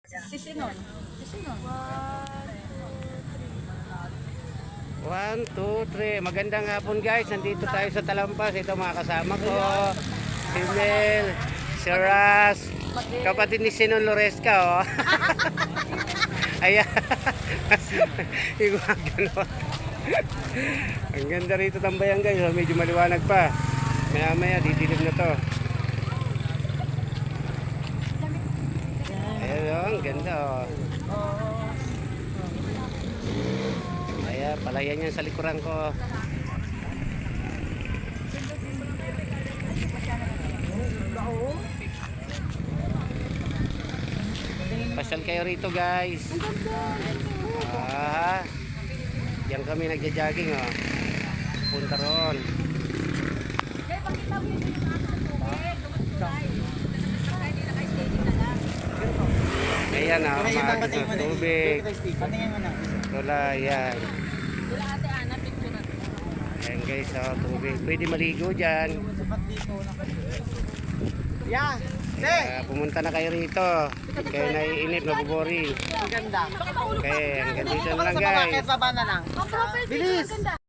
Sisinon. Sisinon. 1, 2, 3. Magandang hapon guys. Nandito tayo sa Talampas. Ito mga kasama ko. Si Mel, si Ras, kapatid ni Sinon Loresca. Oh. Ayan. Yung mga ganon. Ang ganda rito tambayan guys. Oh, medyo maliwanag pa. Maya maya didilim na to. Ayan oh, ang ganda oh. Ayan, palayan yan sa likuran ko. Pasyal kayo rito guys. Yan kami nagja-jogging oh. Punta ron. Ayan oh, umaagos ng tubig. Tulay yan. Ayan guys oh, tubig. Pwede maligo dyan. Yeah. Pumunta na kayo rito. Hindi kayo naiinip, nabuboring. Ang ganda. Okay, hanggang dito na lang guys. Baba na lang. Bilis!